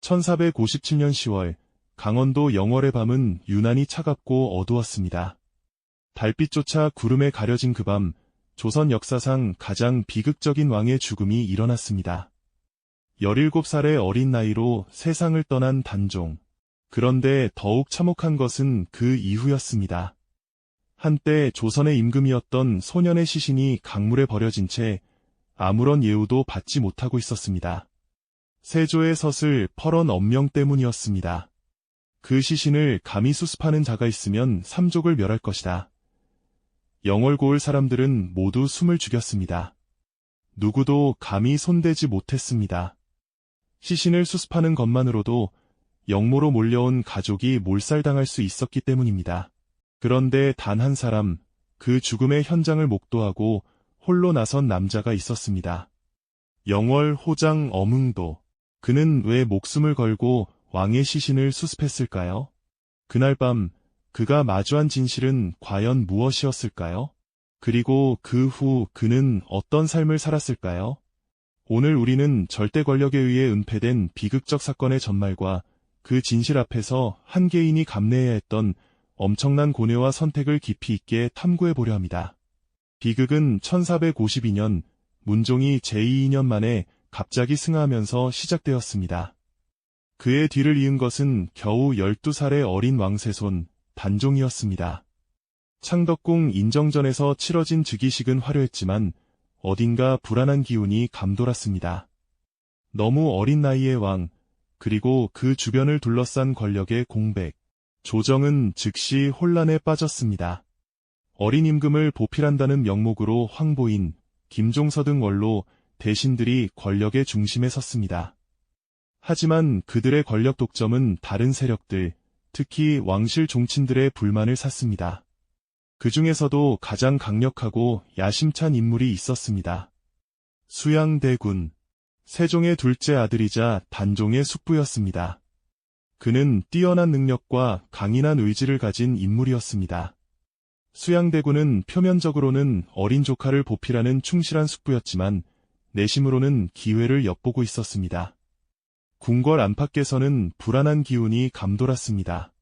1457년 10월, 강원도 영월의 밤은 유난히 차갑고 어두웠습니다. 달빛조차 구름에 가려진 그 밤, 조선 역사상 가장 비극적인 왕의 죽음이 일어났습니다. 17살의 어린 나이로 세상을 떠난 단종. 그런데 더욱 참혹한 것은 그 이후였습니다. 한때 조선의 임금이었던 소년의 시신이 강물에 버려진 채 아무런 예우도 받지 못하고 있었습니다. 세조의 서슬 펄언 엄명 때문이었습니다. 그 시신을 감히 수습하는 자가 있으면 삼족을 멸할 것이다. 영월고을 사람들은 모두 숨을 죽였습니다. 누구도 감히 손대지 못했습니다. 시신을 수습하는 것만으로도 영모로 몰려온 가족이 몰살당할 수 있었기 때문입니다. 그런데 단 한 사람, 그 죽음의 현장을 목도하고 홀로 나선 남자가 있었습니다. 영월 호장 엄응도. 그는 왜 목숨을 걸고 왕의 시신을 수습했을까요? 그날 밤 그가 마주한 진실은 과연 무엇이었을까요? 그리고 그 후 그는 어떤 삶을 살았을까요? 오늘 우리는 절대 권력에 의해 은폐된 비극적 사건의 전말과 그 진실 앞에서 한 개인이 감내해야 했던 엄청난 고뇌와 선택을 깊이 있게 탐구해 보려 합니다. 비극은 1452년 문종이 제2년 만에 갑자기 승하하면서 시작되었습니다. 그의 뒤를 이은 것은 겨우 12살의 어린 왕세손 단종이었습니다. 창덕궁 인정전에서 치러진 즉위식은 화려했지만 어딘가 불안한 기운이 감돌았습니다. 너무 어린 나이의 왕, 그리고 그 주변을 둘러싼 권력의 공백, 조정은 즉시 혼란에 빠졌습니다. 어린 임금을 보필한다는 명목으로 황보인, 김종서 등 원로 대신들이 권력의 중심에 섰습니다. 하지만 그들의 권력 독점은 다른 세력들, 특히 왕실 종친들의 불만을 샀습니다. 그 중에서도 가장 강력하고 야심찬 인물이 있었습니다. 수양대군. 세종의 둘째 아들이자 단종의 숙부였습니다. 그는 뛰어난 능력과 강인한 의지를 가진 인물이었습니다. 수양대군은 표면적으로는 어린 조카를 보필하는 충실한 숙부였지만 내심으로는 기회를 엿보고 있었습니다. 궁궐 안팎에서는 불안한 기운이 감돌았습니다.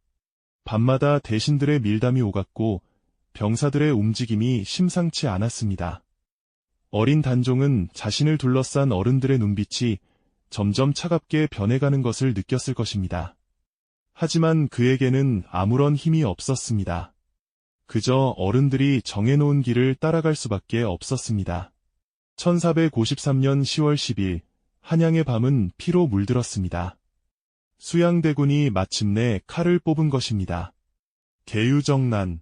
밤마다 대신들의 밀담이 오갔고 병사들의 움직임이 심상치 않았습니다. 어린 단종은 자신을 둘러싼 어른들의 눈빛이 점점 차갑게 변해가는 것을 느꼈을 것입니다. 하지만 그에게는 아무런 힘이 없었습니다. 그저 어른들이 정해놓은 길을 따라갈 수밖에 없었습니다. 1453년 10월 10일, 한양의 밤은 피로 물들었습니다. 수양대군이 마침내 칼을 뽑은 것입니다. 계유정난.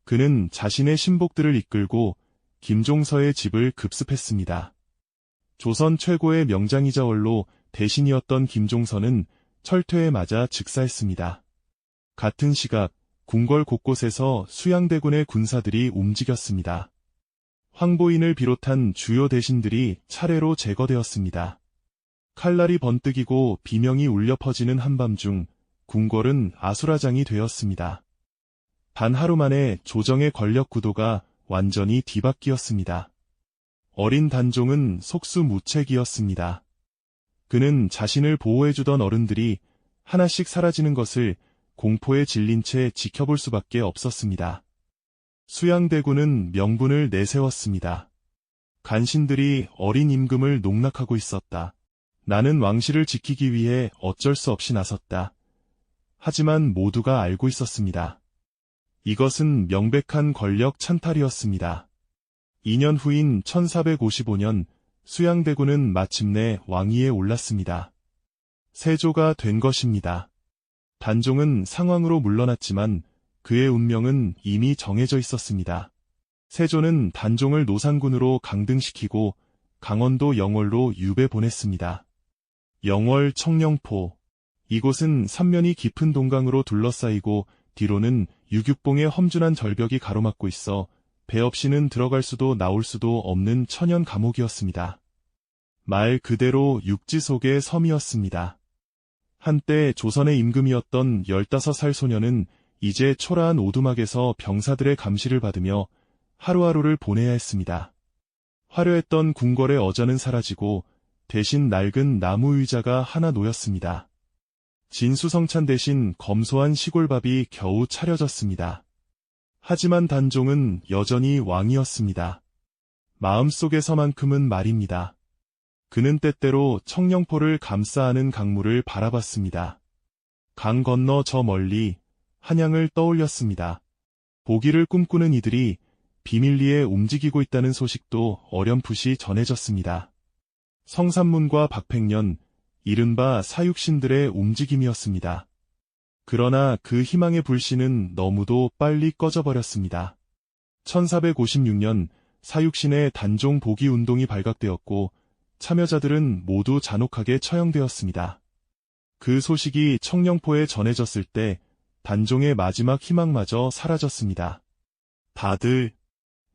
그는 자신의 신복들을 이끌고 김종서의 집을 급습했습니다. 조선 최고의 명장이자 원로 대신이었던 김종서는 철퇴에 맞아 즉사했습니다. 같은 시각 궁궐 곳곳에서 수양대군의 군사들이 움직였습니다. 황보인을 비롯한 주요 대신들이 차례로 제거되었습니다. 칼날이 번뜩이고 비명이 울려 퍼지는 한밤중 궁궐은 아수라장이 되었습니다. 단 하루 만에 조정의 권력 구도가 완전히 뒤바뀌었습니다. 어린 단종은 속수무책이었습니다. 그는 자신을 보호해주던 어른들이 하나씩 사라지는 것을 공포에 질린 채 지켜볼 수밖에 없었습니다. 수양대군은 명분을 내세웠습니다. 간신들이 어린 임금을 농락하고 있었다. 나는 왕실을 지키기 위해 어쩔 수 없이 나섰다. 하지만 모두가 알고 있었습니다. 이것은 명백한 권력 찬탈이었습니다. 2년 후인 1455년 수양대군은 마침내 왕위에 올랐습니다. 세조가 된 것입니다. 단종은 상황으로 물러났지만 그의 운명은 이미 정해져 있었습니다. 세조는 단종을 노상군으로 강등시키고 강원도 영월로 유배 보냈습니다. 영월 청령포. 이곳은 삼면이 깊은 동강으로 둘러싸이고 뒤로는 유육봉의 험준한 절벽이 가로막고 있어 배 없이는 들어갈 수도 나올 수도 없는 천연 감옥이었습니다. 말 그대로 육지 속의 섬이었습니다. 한때 조선의 임금이었던 15살 소녀는 이제 초라한 오두막에서 병사들의 감시를 받으며 하루하루를 보내야 했습니다. 화려했던 궁궐의 어전은 사라지고 대신 낡은 나무 의자가 하나 놓였습니다. 진수성찬 대신 검소한 시골밥이 겨우 차려졌습니다. 하지만 단종은 여전히 왕이었습니다. 마음속에서만큼은 말입니다. 그는 때때로 청령포를 감싸 안은 강물을 바라봤습니다. 강 건너 저 멀리 한양을 떠올렸습니다. 보기를 꿈꾸는 이들이 비밀리에 움직이고 있다는 소식도 어렴풋이 전해졌습니다. 성산문과 박팽년, 이른바 사육신들의 움직임이었습니다. 그러나 그 희망의 불씨는 너무도 빨리 꺼져버렸습니다. 1456년 사육신의 단종 복위 운동이 발각되었고 참여자들은 모두 잔혹하게 처형되었습니다. 그 소식이 청령포에 전해졌을 때 단종의 마지막 희망마저 사라졌습니다. 다들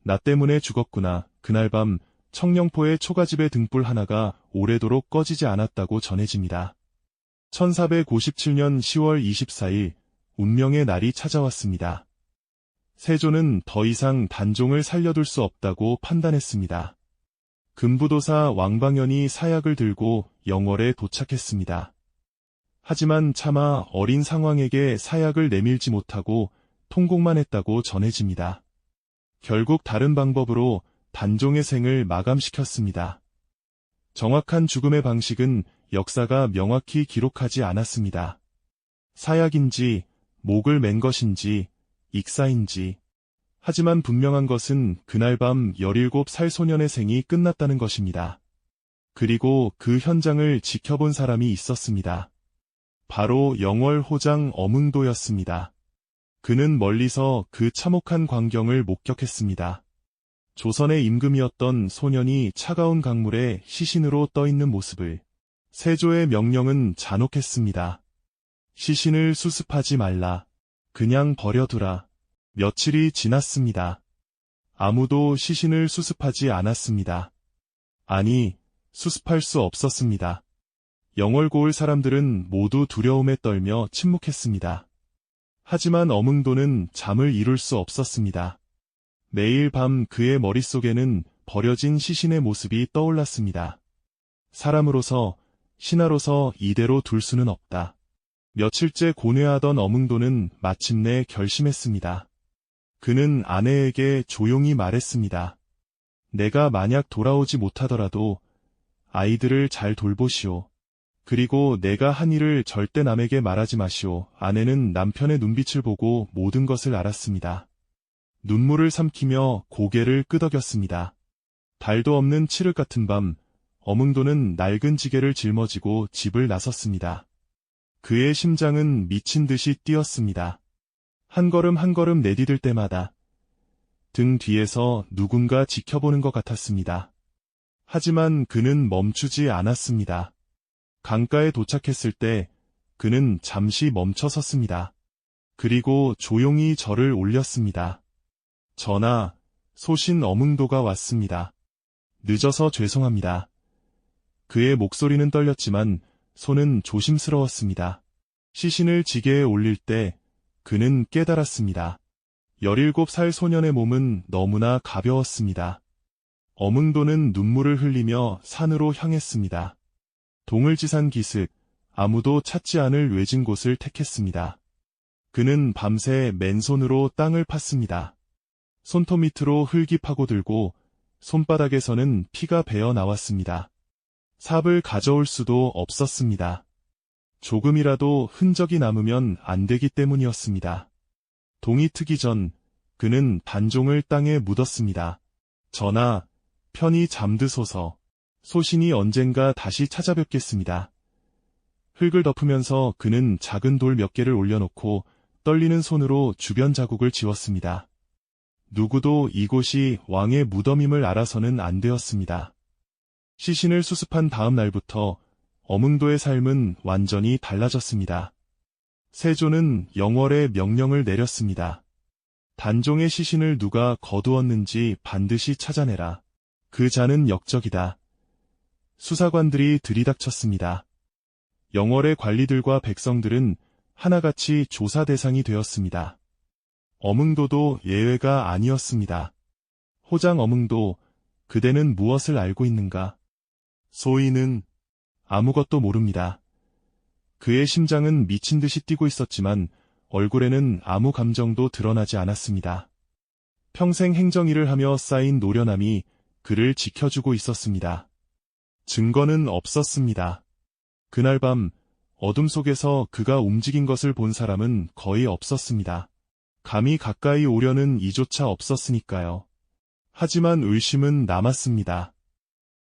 나 때문에 죽었구나. 그날 밤 청령포의 초가집의 등불 하나가 오래도록 꺼지지 않았다고 전해집니다. 1457년 10월 24일 운명의 날이 찾아왔습니다. 세조는 더 이상 단종을 살려둘 수 없다고 판단했습니다. 금부도사 왕방연이 사약을 들고 영월에 도착했습니다. 하지만 차마 어린 상왕에게 사약을 내밀지 못하고 통곡만 했다고 전해집니다. 결국 다른 방법으로 단종의 생을 마감시켰습니다. 정확한 죽음의 방식은 역사가 명확히 기록하지 않았습니다. 사약인지, 목을 맨 것인지, 익사인지. 하지만 분명한 것은 그날 밤 17살 소년의 생이 끝났다는 것입니다. 그리고 그 현장을 지켜본 사람이 있었습니다. 바로 영월 호장 어문도였습니다. 그는 멀리서 그 참혹한 광경을 목격했습니다. 조선의 임금이었던 소년이 차가운 강물에 시신으로 떠있는 모습을. 세조의 명령은 잔혹했습니다. 시신을 수습하지 말라. 그냥 버려두라. 며칠이 지났습니다. 아무도 시신을 수습하지 않았습니다. 아니, 수습할 수 없었습니다. 영월고을 사람들은 모두 두려움에 떨며 침묵했습니다. 하지만 어문도는 잠을 이룰 수 없었습니다. 매일 밤 그의 머릿속에는 버려진 시신의 모습이 떠올랐습니다. 사람으로서, 신하로서 이대로 둘 수는 없다. 며칠째 고뇌하던 어문도는 마침내 결심했습니다. 그는 아내에게 조용히 말했습니다. 내가 만약 돌아오지 못하더라도 아이들을 잘 돌보시오. 그리고 내가 한 일을 절대 남에게 말하지 마시오. 아내는 남편의 눈빛을 보고 모든 것을 알았습니다. 눈물을 삼키며 고개를 끄덕였습니다. 달도 없는 칠흑 같은 밤, 어문도는 낡은 지게를 짊어지고 집을 나섰습니다. 그의 심장은 미친 듯이 뛰었습니다. 한 걸음 한 걸음 내디딜 때마다 등 뒤에서 누군가 지켜보는 것 같았습니다. 하지만 그는 멈추지 않았습니다. 강가에 도착했을 때 그는 잠시 멈춰 섰습니다. 그리고 조용히 절을 올렸습니다. 전하, 소신 어문도가 왔습니다. 늦어서 죄송합니다. 그의 목소리는 떨렸지만 손은 조심스러웠습니다. 시신을 지게에 올릴 때 그는 깨달았습니다. 17살 소년의 몸은 너무나 가벼웠습니다. 어문도는 눈물을 흘리며 산으로 향했습니다. 동을지산 기슭, 아무도 찾지 않을 외진 곳을 택했습니다. 그는 밤새 맨손으로 땅을 팠습니다. 손톱 밑으로 흙이 파고들고 손바닥에서는 피가 배어 나왔습니다. 삽을 가져올 수도 없었습니다. 조금이라도 흔적이 남으면 안 되기 때문이었습니다. 동이 트기 전 그는 단종을 땅에 묻었습니다. 전하, 편히 잠드소서. 소신이 언젠가 다시 찾아뵙겠습니다. 흙을 덮으면서 그는 작은 돌 몇 개를 올려놓고 떨리는 손으로 주변 자국을 지웠습니다. 누구도 이곳이 왕의 무덤임을 알아서는 안 되었습니다. 시신을 수습한 다음 날부터 어문도의 삶은 완전히 달라졌습니다. 세조는 영월에 명령을 내렸습니다. 단종의 시신을 누가 거두었는지 반드시 찾아내라. 그 자는 역적이다. 수사관들이 들이닥쳤습니다. 영월의 관리들과 백성들은 하나같이 조사 대상이 되었습니다. 어문도도 예외가 아니었습니다. 호장 어문도, 그대는 무엇을 알고 있는가? 소인은 아무것도 모릅니다. 그의 심장은 미친 듯이 뛰고 있었지만 얼굴에는 아무 감정도 드러나지 않았습니다. 평생 행정일을 하며 쌓인 노련함이 그를 지켜주고 있었습니다. 증거는 없었습니다. 그날 밤 어둠 속에서 그가 움직인 것을 본 사람은 거의 없었습니다. 감히 가까이 오려는 이조차 없었으니까요. 하지만 의심은 남았습니다.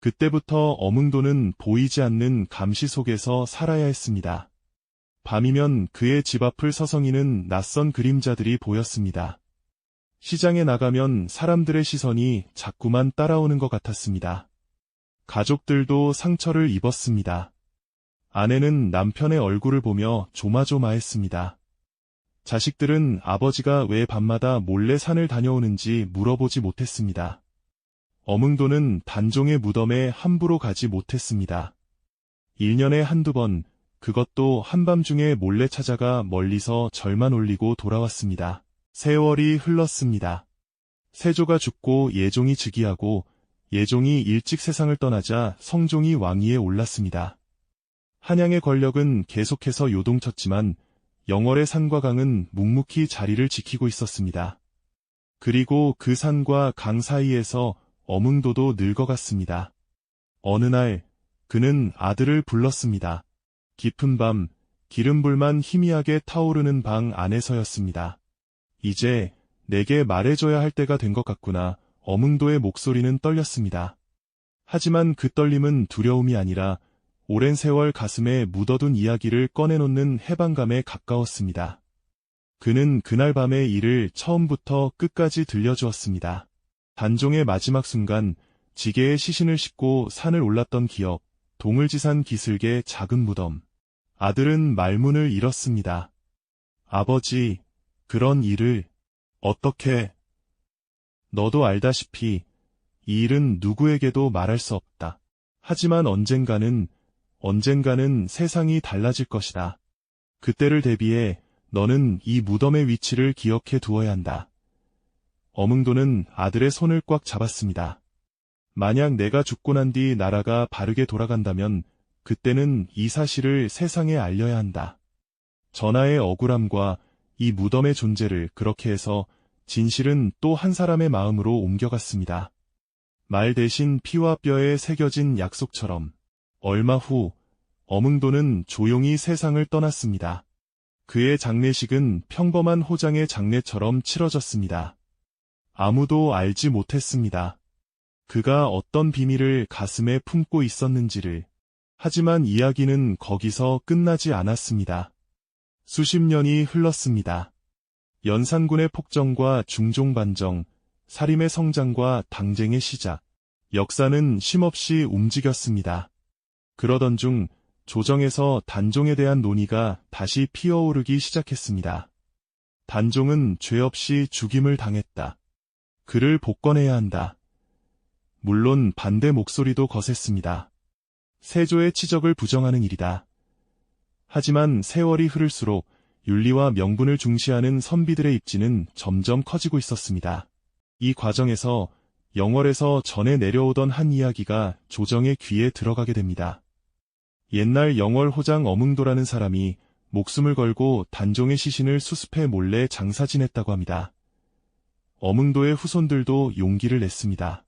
그때부터 어문도는 보이지 않는 감시 속에서 살아야 했습니다. 밤이면 그의 집 앞을 서성이는 낯선 그림자들이 보였습니다. 시장에 나가면 사람들의 시선이 자꾸만 따라오는 것 같았습니다. 가족들도 상처를 입었습니다. 아내는 남편의 얼굴을 보며 조마조마했습니다. 자식들은 아버지가 왜 밤마다 몰래 산을 다녀오는지 물어보지 못했습니다. 어문도는 단종의 무덤에 함부로 가지 못했습니다. 1년에 한두 번, 그것도 한밤중에 몰래 찾아가 멀리서 절만 올리고 돌아왔습니다. 세월이 흘렀습니다. 세조가 죽고 예종이 즉위하고 예종이 일찍 세상을 떠나자 성종이 왕위에 올랐습니다. 한양의 권력은 계속해서 요동쳤지만 영월의 산과 강은 묵묵히 자리를 지키고 있었습니다. 그리고 그 산과 강 사이에서 어문도도 늙어갔습니다. 어느 날 그는 아들을 불렀습니다. 깊은 밤 기름불만 희미하게 타오르는 방 안에서였습니다. 이제 내게 말해줘야 할 때가 된 것 같구나. 어문도의 목소리는 떨렸습니다. 하지만 그 떨림은 두려움이 아니라 오랜 세월 가슴에 묻어둔 이야기를 꺼내놓는 해방감에 가까웠습니다. 그는 그날 밤의 일을 처음부터 끝까지 들려주었습니다. 단종의 마지막 순간 지게에 시신을 싣고 산을 올랐던 기억, 동을지산 기슭의 작은 무덤. 아들은 말문을 잃었습니다. 아버지, 그런 일을 어떻게... 너도 알다시피 이 일은 누구에게도 말할 수 없다. 하지만 언젠가는 세상이 달라질 것이다. 그때를 대비해 너는 이 무덤의 위치를 기억해 두어야 한다. 어문도는 아들의 손을 꽉 잡았습니다. 만약 내가 죽고 난 뒤 나라가 바르게 돌아간다면 그때는 이 사실을 세상에 알려야 한다. 전하의 억울함과 이 무덤의 존재를 그렇게 해서 진실은 또 한 사람의 마음으로 옮겨갔습니다. 말 대신 피와 뼈에 새겨진 약속처럼. 얼마 후 어문도는 조용히 세상을 떠났습니다. 그의 장례식은 평범한 호장의 장례처럼 치러졌습니다. 아무도 알지 못했습니다. 그가 어떤 비밀을 가슴에 품고 있었는지를. 하지만 이야기는 거기서 끝나지 않았습니다. 수십 년이 흘렀습니다. 연산군의 폭정과 중종반정, 사림의 성장과 당쟁의 시작, 역사는 쉼없이 움직였습니다. 그러던 중 조정에서 단종에 대한 논의가 다시 피어오르기 시작했습니다. 단종은 죄 없이 죽임을 당했다. 그를 복권해야 한다. 물론 반대 목소리도 거셌습니다. 세조의 치적을 부정하는 일이다. 하지만 세월이 흐를수록 윤리와 명분을 중시하는 선비들의 입지는 점점 커지고 있었습니다. 이 과정에서 영월에서 전해 내려오던 한 이야기가 조정의 귀에 들어가게 됩니다. 옛날 영월 호장 어문도라는 사람이 목숨을 걸고 단종의 시신을 수습해 몰래 장사 지냈다고 합니다. 어문도의 후손들도 용기를 냈습니다.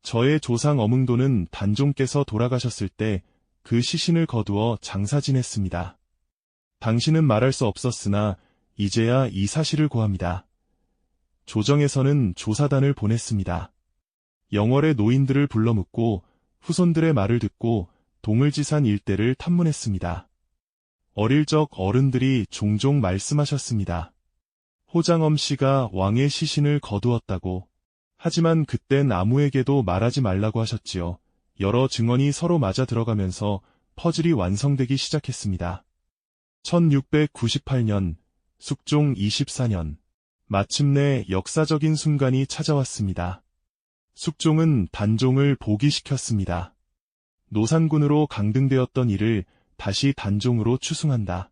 저의 조상 어문도는 단종께서 돌아가셨을 때 그 시신을 거두어 장사 지냈습니다. 당신은 말할 수 없었으나 이제야 이 사실을 고합니다. 조정에서는 조사단을 보냈습니다. 영월의 노인들을 불러 묻고 후손들의 말을 듣고 동을지산 일대를 탐문했습니다. 어릴 적 어른들이 종종 말씀하셨습니다. 호장엄 씨가 왕의 시신을 거두었다고. 하지만 그땐 아무에게도 말하지 말라고 하셨지요. 여러 증언이 서로 맞아 들어가면서 퍼즐이 완성되기 시작했습니다. 1698년, 숙종 24년, 마침내 역사적인 순간이 찾아왔습니다. 숙종은 단종을 복위시켰습니다. 노산군으로 강등되었던 이를 다시 단종으로 추승한다.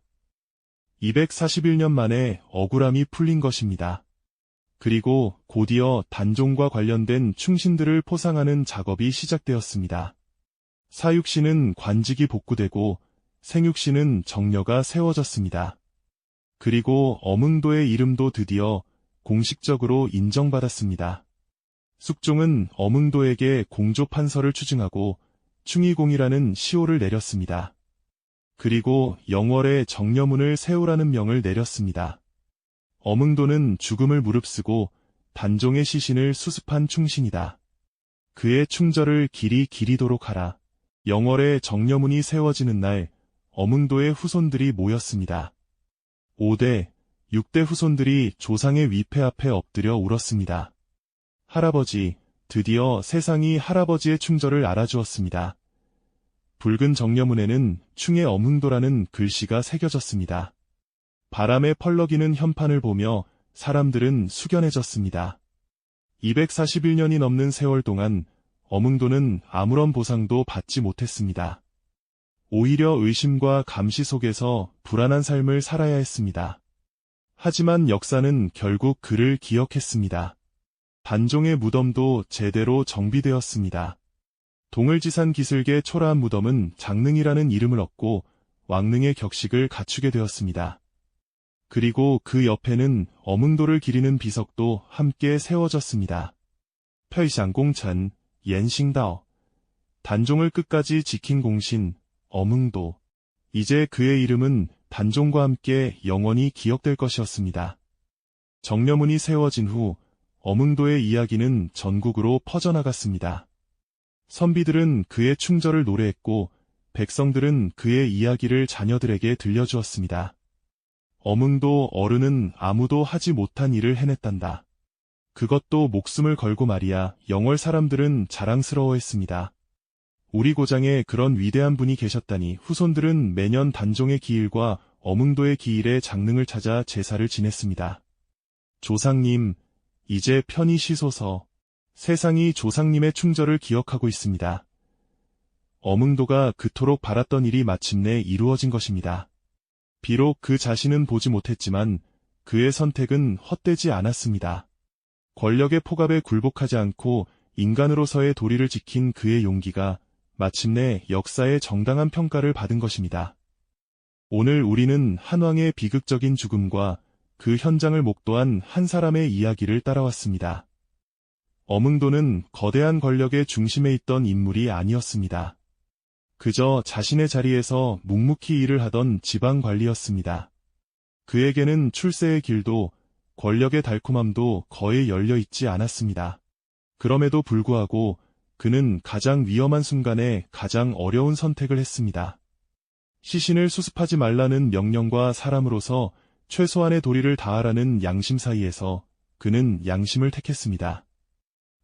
241년 만에 억울함이 풀린 것입니다. 그리고 곧이어 단종과 관련된 충신들을 포상하는 작업이 시작되었습니다. 사육신은 관직이 복구되고 생육시는 정려가 세워졌습니다. 그리고 어문도의 이름도 드디어 공식적으로 인정받았습니다. 숙종은 어문도에게 공조 판서를 추증하고 충의공이라는 시호를 내렸습니다. 그리고 영월에 정려문을 세우라는 명을 내렸습니다. 어문도는 죽음을 무릅쓰고 단종의 시신을 수습한 충신이다. 그의 충절을 길이 기리도록 하라. 영월에 정려문이 세워지는 날 어문도의 후손들이 모였습니다. 5대, 6대 후손들이 조상의 위패 앞에 엎드려 울었습니다. 할아버지, 드디어 세상이 할아버지의 충절을 알아주었습니다. 붉은 정려문에는 충의 어문도라는 글씨가 새겨졌습니다. 바람에 펄럭이는 현판을 보며 사람들은 숙연해졌습니다. 241년이 넘는 세월 동안 어문도는 아무런 보상도 받지 못했습니다. 오히려 의심과 감시 속에서 불안한 삶을 살아야 했습니다. 하지만 역사는 결국 그를 기억했습니다. 단종의 무덤도 제대로 정비되었습니다. 동을지산 기슭의 초라한 무덤은 장능이라는 이름을 얻고 왕릉의 격식을 갖추게 되었습니다. 그리고 그 옆에는 어문도를 기리는 비석도 함께 세워졌습니다. 펴이샹공천, 옌싱다오. 단종을 끝까지 지킨 공신, 어문도. 이제 그의 이름은 단종과 함께 영원히 기억될 것이었습니다. 정려문이 세워진 후 어문도의 이야기는 전국으로 퍼져나갔습니다. 선비들은 그의 충절을 노래했고 백성들은 그의 이야기를 자녀들에게 들려주었습니다. 어문도 어른은 아무도 하지 못한 일을 해냈단다. 그것도 목숨을 걸고 말이야. 영월 사람들은 자랑스러워했습니다. 우리 고장에 그런 위대한 분이 계셨다니. 후손들은 매년 단종의 기일과 어문도의 기일에 장릉을 찾아 제사를 지냈습니다. 조상님, 이제 편히 쉬소서. 세상이 조상님의 충절을 기억하고 있습니다. 어문도가 그토록 바랐던 일이 마침내 이루어진 것입니다. 비록 그 자신은 보지 못했지만 그의 선택은 헛되지 않았습니다. 권력의 폭압에 굴복하지 않고 인간으로서의 도리를 지킨 그의 용기가 마침내 역사의 정당한 평가를 받은 것입니다. 오늘 우리는 한 왕의 비극적인 죽음과 그 현장을 목도한 한 사람의 이야기를 따라왔습니다. 어문도는 거대한 권력의 중심에 있던 인물이 아니었습니다. 그저 자신의 자리에서 묵묵히 일을 하던 지방관리였습니다. 그에게는 출세의 길도 권력의 달콤함도 거의 열려 있지 않았습니다. 그럼에도 불구하고 그는 가장 위험한 순간에 가장 어려운 선택을 했습니다. 시신을 수습하지 말라는 명령과 사람으로서 최소한의 도리를 다하라는 양심 사이에서 그는 양심을 택했습니다.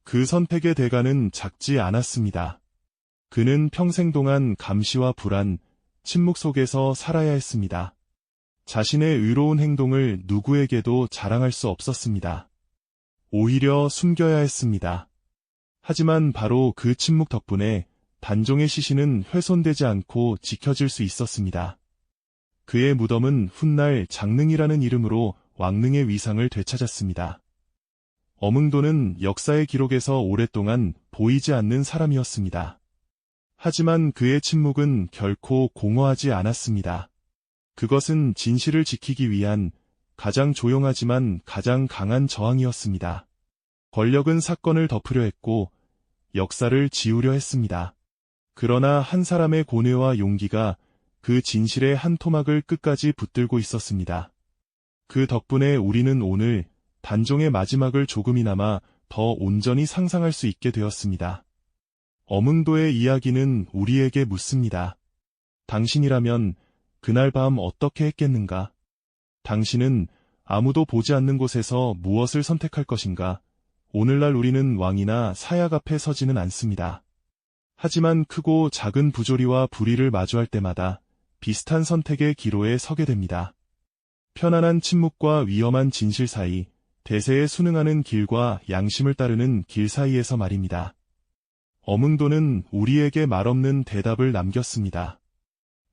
그 선택의 대가는 작지 않았습니다. 그는 평생 동안 감시와 불안, 침묵 속에서 살아야 했습니다. 자신의 의로운 행동을 누구에게도 자랑할 수 없었습니다. 오히려 숨겨야 했습니다. 하지만 바로 그 침묵 덕분에 단종의 시신은 훼손되지 않고 지켜질 수 있었습니다. 그의 무덤은 훗날 장릉이라는 이름으로 왕릉의 위상을 되찾았습니다. 어문도는 역사의 기록에서 오랫동안 보이지 않는 사람이었습니다. 하지만 그의 침묵은 결코 공허하지 않았습니다. 그것은 진실을 지키기 위한 가장 조용하지만 가장 강한 저항이었습니다. 권력은 사건을 덮으려 했고 역사를 지우려 했습니다. 그러나 한 사람의 고뇌와 용기가 그 진실의 한 토막을 끝까지 붙들고 있었습니다. 그 덕분에 우리는 오늘 단종의 마지막을 조금이나마 더 온전히 상상할 수 있게 되었습니다. 어문도의 이야기는 우리에게 묻습니다. 당신이라면 그날 밤 어떻게 했겠는가? 당신은 아무도 보지 않는 곳에서 무엇을 선택할 것인가? 오늘날 우리는 왕이나 사약 앞에 서지는 않습니다. 하지만 크고 작은 부조리와 불의를 마주할 때마다 비슷한 선택의 기로에 서게 됩니다. 편안한 침묵과 위험한 진실 사이, 대세에 순응하는 길과 양심을 따르는 길 사이에서 말입니다. 어문도는 우리에게 말없는 대답을 남겼습니다.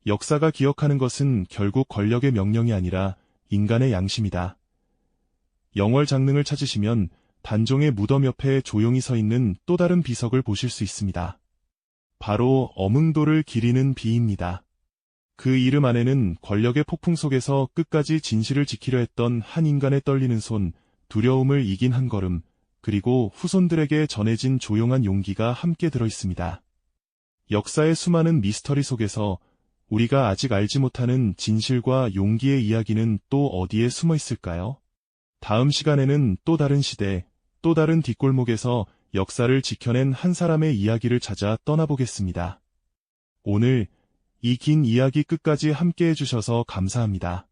역사가 기억하는 것은 결국 권력의 명령이 아니라 인간의 양심이다. 영월 장릉을 찾으시면 단종의 무덤 옆에 조용히 서 있는 또 다른 비석을 보실 수 있습니다. 바로 어문도를 기리는 비입니다. 그 이름 안에는 권력의 폭풍 속에서 끝까지 진실을 지키려 했던 한 인간의 떨리는 손, 두려움을 이긴 한 걸음, 그리고 후손들에게 전해진 조용한 용기가 함께 들어 있습니다. 역사의 수많은 미스터리 속에서 우리가 아직 알지 못하는 진실과 용기의 이야기는 또 어디에 숨어 있을까요? 다음 시간에는 또 다른 시대, 또 다른 뒷골목에서 역사를 지켜낸 한 사람의 이야기를 찾아 떠나보겠습니다. 오늘 이 긴 이야기 끝까지 함께 해주셔서 감사합니다.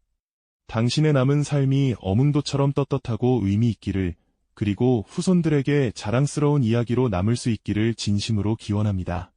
당신의 남은 삶이 어문도처럼 떳떳하고 의미 있기를, 그리고 후손들에게 자랑스러운 이야기로 남을 수 있기를 진심으로 기원합니다.